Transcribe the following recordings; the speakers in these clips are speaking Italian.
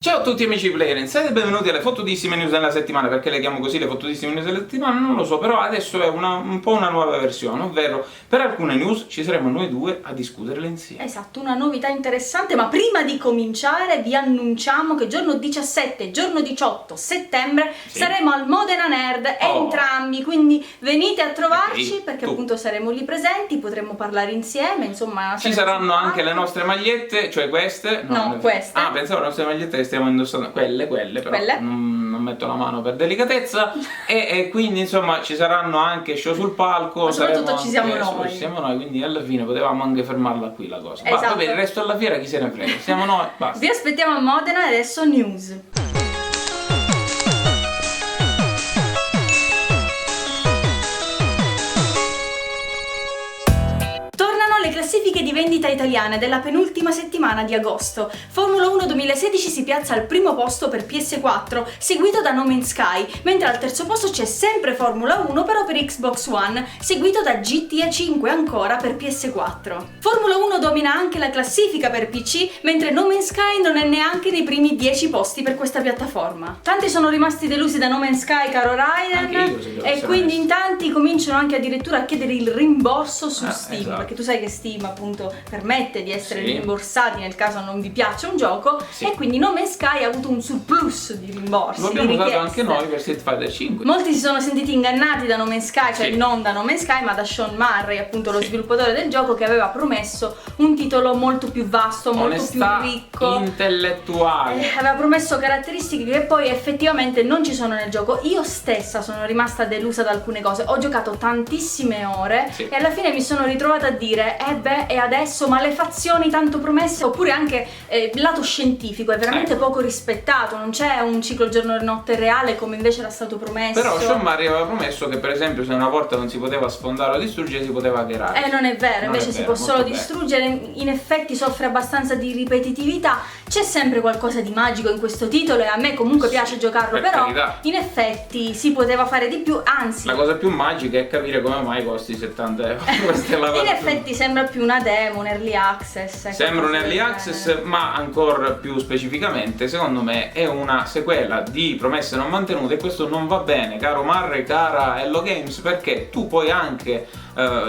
Ciao a tutti amici player, siete benvenuti alle fottutissime news della settimana. Perché le chiamo così le fottutissime news della settimana? Non lo so, però adesso è un po' una nuova versione, ovvero per alcune news ci saremo noi due a discuterle insieme. Esatto, una novità interessante, ma prima di cominciare vi annunciamo che giorno 17 e giorno 18 settembre saremo al Modena Nerd entrambi, quindi venite a trovarci perché appunto saremo lì presenti, potremo parlare insieme, insomma. Ci saranno anche le nostre magliette, cioè queste. No, queste. Ah, pensavo le nostre magliette che stiamo indossando, quelle però non metto la mano per delicatezza. e quindi insomma ci saranno anche show sul palco. Ma soprattutto ci siamo noi. Ci siamo noi, quindi alla fine potevamo anche fermarla qui la cosa. Esatto. Vabbè, il resto della fiera chi se ne frega, siamo noi, basta. Vi aspettiamo a Modena e adesso news. Classifiche di vendita italiane della penultima settimana di agosto. Formula 1 2016 si piazza al primo posto per PS4, seguito da No Man's Sky, mentre al terzo posto c'è sempre Formula 1 però per Xbox One, seguito da GTA 5 ancora per PS4. Formula 1 domina anche la classifica per PC, mentre No Man's Sky non è neanche nei primi 10 posti per questa piattaforma. Tanti sono rimasti delusi da No Man's Sky, caro Ryan, e quindi in tanti cominciano anche addirittura a chiedere il rimborso su Steam, esatto. Perché tu sai che Steam appunto permette di essere rimborsati nel caso non vi piaccia un gioco, e quindi No Man's Sky ha avuto un surplus di rimborsi. Lo abbiamo usato anche noi per Street Fighter 5. Molti si sono sentiti ingannati da No Man's Sky, cioè non da No Man's Sky ma da Sean Murray, appunto lo sviluppatore del gioco, che aveva promesso un titolo molto più vasto, molto più ricco, intellettuale. Aveva promesso caratteristiche che poi effettivamente non ci sono nel gioco. Io stessa sono rimasta delusa da alcune cose, ho giocato tantissime ore e alla fine mi sono ritrovata a dire e adesso, ma le fazioni tanto promesse, oppure anche il lato scientifico è veramente poco rispettato, non c'è un ciclo giorno-notte reale come invece era stato promesso. Però Sean Murray aveva promesso che per esempio se una porta non si poteva sfondare o distruggere si poteva hackerare. Non è vero, invece si può solo distruggere, in effetti soffre abbastanza di ripetitività, c'è sempre qualcosa di magico in questo titolo e a me comunque piace giocarlo, però in effetti si poteva fare di più, anzi la cosa più magica è capire come mai costi 70 euro. Questa è la cosa in effetti sembra più una demo, un early access. Sembra un early access, ma ancora più specificamente secondo me è una sequela di promesse non mantenute, e questo non va bene, caro Murray, cara Hello Games, perché tu puoi anche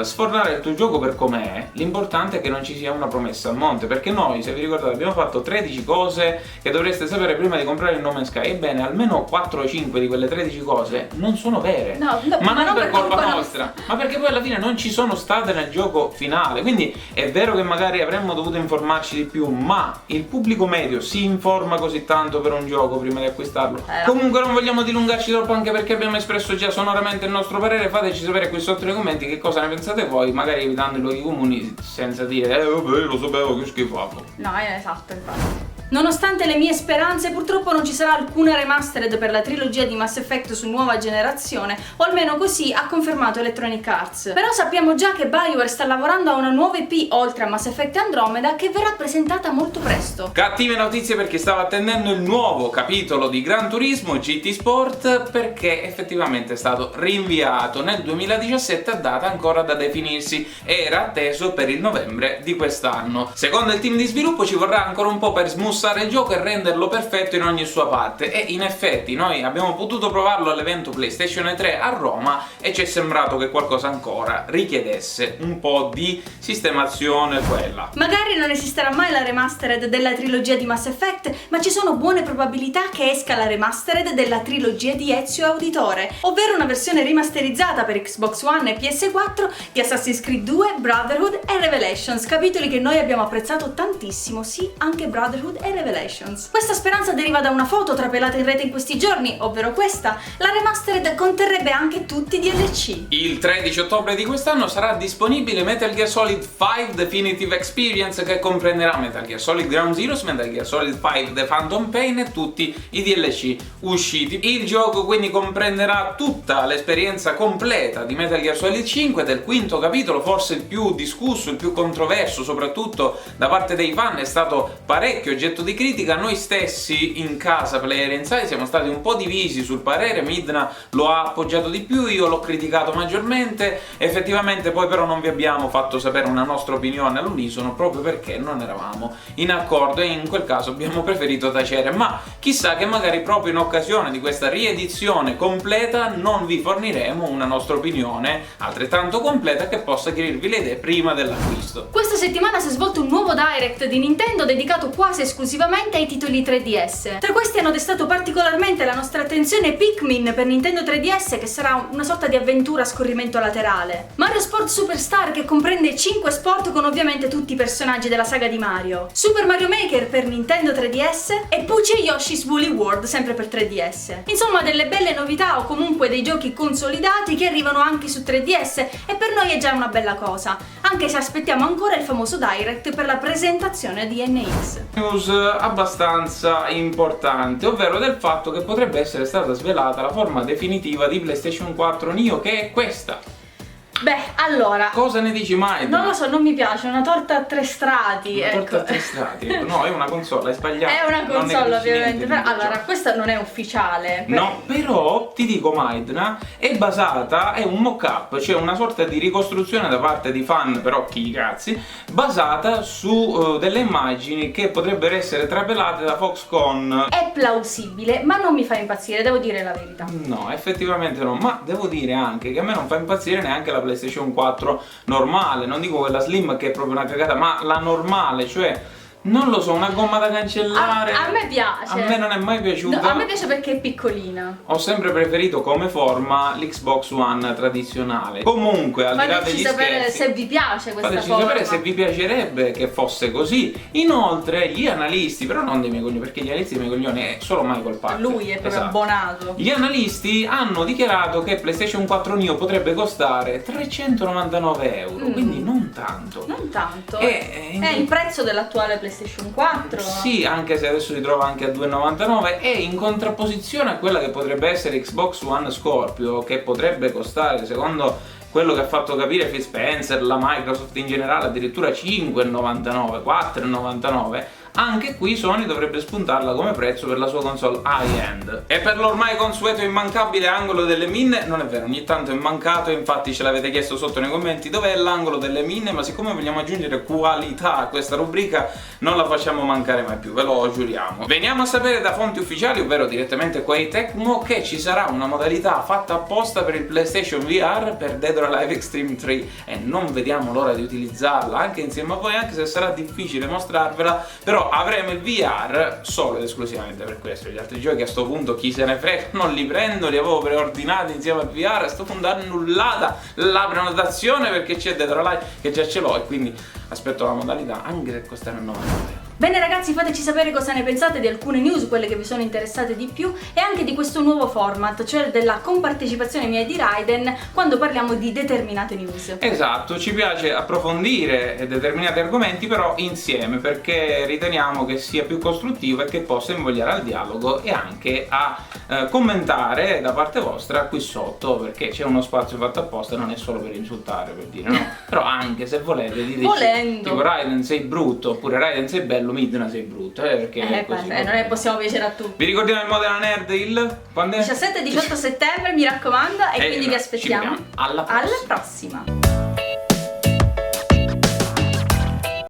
sfornare il tuo gioco per com'è, l'importante è che non ci sia una promessa al monte, perché noi, se vi ricordate, abbiamo fatto 13 cose che dovreste sapere prima di comprare il No Man's Sky. Ebbene, almeno 4 o 5 di quelle 13 cose non sono vere, ma non per colpa nostra, ma perché poi alla fine non ci sono state nel gioco finale. Quindi è vero che magari avremmo dovuto informarci di più, ma il pubblico medio si informa così tanto per un gioco prima di acquistarlo. Comunque non vogliamo dilungarci troppo, anche perché abbiamo espresso già sonoramente il nostro parere. Fateci sapere qui sotto nei commenti che cosa ne pensate voi, magari evitando i luoghi comuni senza dire vabbè lo sapevo, che schifavo. No, esatto, infatti. Nonostante le mie speranze, purtroppo non ci sarà alcuna remastered per la trilogia di Mass Effect su nuova generazione, o almeno così ha confermato Electronic Arts. Però sappiamo già che BioWare sta lavorando a una nuova EP oltre a Mass Effect Andromeda, che verrà presentata molto presto. Cattive notizie per chi stava attendendo il nuovo capitolo di Gran Turismo GT Sport, perché effettivamente è stato rinviato nel 2017 a data ancora da definirsi, era atteso per il novembre di quest'anno. Secondo il team di sviluppo ci vorrà ancora un po' per smussare il gioco e renderlo perfetto in ogni sua parte, e in effetti noi abbiamo potuto provarlo all'evento PlayStation E3 a Roma e ci è sembrato che qualcosa ancora richiedesse un po' di sistemazione quella. Magari non esisterà mai la remastered della trilogia di Mass Effect, ma ci sono buone probabilità che esca la remastered della trilogia di Ezio Auditore, ovvero una versione rimasterizzata per Xbox One e PS4 di Assassin's Creed 2, Brotherhood e Revelations, capitoli che noi abbiamo apprezzato tantissimo, sì, anche Brotherhood e Revelations. Questa speranza deriva da una foto trapelata in rete in questi giorni, ovvero questa. La remastered conterrebbe anche tutti i DLC. Il 13 ottobre di quest'anno sarà disponibile Metal Gear Solid 5 Definitive Experience, che comprenderà Metal Gear Solid Ground Zeroes, Metal Gear Solid 5 The Phantom Pain e tutti i DLC usciti. Il gioco quindi comprenderà tutta l'esperienza completa di Metal Gear Solid 5, del quinto capitolo, forse il più discusso, il più controverso, soprattutto da parte dei fan, è stato parecchio oggetto oggetto di critica. Noi stessi in casa Player Inside siamo stati un po' divisi sul parere. Midna lo ha appoggiato di più, io l'ho criticato maggiormente. Effettivamente poi però non vi abbiamo fatto sapere una nostra opinione all'unisono, proprio perché non eravamo in accordo e in quel caso abbiamo preferito tacere. Ma chissà che magari proprio in occasione di questa riedizione completa non vi forniremo una nostra opinione altrettanto completa che possa chiarirvi le idee prima dell'acquisto. Questa settimana si è svolto un nuovo direct di Nintendo dedicato quasi esclusivamente ai titoli 3DS. Tra questi hanno destato particolarmente la nostra attenzione Pikmin per Nintendo 3DS, che sarà una sorta di avventura a scorrimento laterale, Mario Sport Superstar, che comprende 5 sport con ovviamente tutti i personaggi della saga di Mario, Super Mario Maker per Nintendo 3DS e Pucci e Yoshi's Woolly World sempre per 3DS. Insomma, delle belle novità o comunque dei giochi consolidati che arrivano anche su 3DS, e per noi è già una bella cosa, anche se aspettiamo ancora il famoso direct per la presentazione di NX. News abbastanza importante, ovvero del fatto che potrebbe essere stata svelata la forma definitiva di PlayStation 4 Neo, che è questa. Beh, allora, cosa ne dici mai? non lo so, non mi piace, una torta a 3 strati, Una torta ecco. a 3 strati. No, è una console, hai sbagliato. È una Non ne console capisci ovviamente, niente però di allora ciò. questa non è ufficiale. No, però ti dico, Maidna è basata, è un mock-up, cioè una sorta di ricostruzione da parte di fan, però chi i cazzi, basata su delle immagini che potrebbero essere trapelate da Foxconn. È plausibile, ma non mi fa impazzire, devo dire la verità. No, effettivamente no, ma devo dire anche che a me non fa impazzire neanche la PlayStation 4 normale, non dico quella Slim che è proprio una cagata, ma la normale, cioè non lo so, una gomma da cancellare. A me piace. A me non è mai piaciuta. No, a me piace perché è piccolina. Ho sempre preferito come forma l'Xbox One tradizionale. Comunque, al di là Fateci degli sapere scherzi, se vi piace questa fateci forma. sapere se vi piacerebbe che fosse così. Inoltre, gli analisti, però non dei miei coglioni, perché gli analisti dei miei coglioni è solo Michael Pack. Lui è proprio Esatto. abbonato. Gli analisti hanno dichiarato che PlayStation 4 Neo potrebbe costare 399 euro, quindi non tanto. Non tanto. È È il prezzo dell'attuale PlayStation 4. Sì, anche se adesso si trova anche a 2,99, è in contrapposizione a quella che potrebbe essere Xbox One Scorpio, che potrebbe costare, secondo quello che ha fatto capire Phil Spencer, la Microsoft in generale, addirittura 5,99, 4,99. Anche qui Sony dovrebbe spuntarla come prezzo per la sua console high-end. E per l'ormai consueto e immancabile angolo delle minne, non è vero, ogni tanto è mancato, infatti ce l'avete chiesto sotto nei commenti dov'è l'angolo delle minne, ma siccome vogliamo aggiungere qualità a questa rubrica non la facciamo mancare mai più, ve lo giuriamo. Veniamo a sapere da fonti ufficiali, ovvero direttamente qua ai Tecmo, che ci sarà una modalità fatta apposta per il PlayStation VR per Dead or Alive Extreme 3 e non vediamo l'ora di utilizzarla anche insieme a voi, anche se sarà difficile mostrarvela, però avremo il VR solo ed esclusivamente per questo. Gli altri giochi a sto punto chi se ne frega, non li prendo, li avevo preordinati insieme al VR, a sto punto annullata la prenotazione perché c'è Dead or Alive che già ce l'ho e quindi aspetto la modalità anche se costerà 99 euro. Bene ragazzi, fateci sapere cosa ne pensate di alcune news, quelle che vi sono interessate di più, e anche di questo nuovo format, cioè della compartecipazione mia di Raiden quando parliamo di determinate news. Esatto, ci piace approfondire determinati argomenti però insieme, perché riteniamo che sia più costruttivo e che possa invogliare al dialogo e anche a commentare da parte vostra qui sotto, perché c'è uno spazio fatto apposta, non è solo per insultare, per dire, no? Però anche se volete diteci, volendo, tipo Raiden sei brutto oppure Raiden sei bello, Midna sei brutto, perché è così. Non è possiamo piacere a tutti. Vi ricordiamo il Modena Nerd quando è? 17 e 18 settembre, mi raccomando, e quindi vi aspettiamo. Alla prossima. Alla prossima.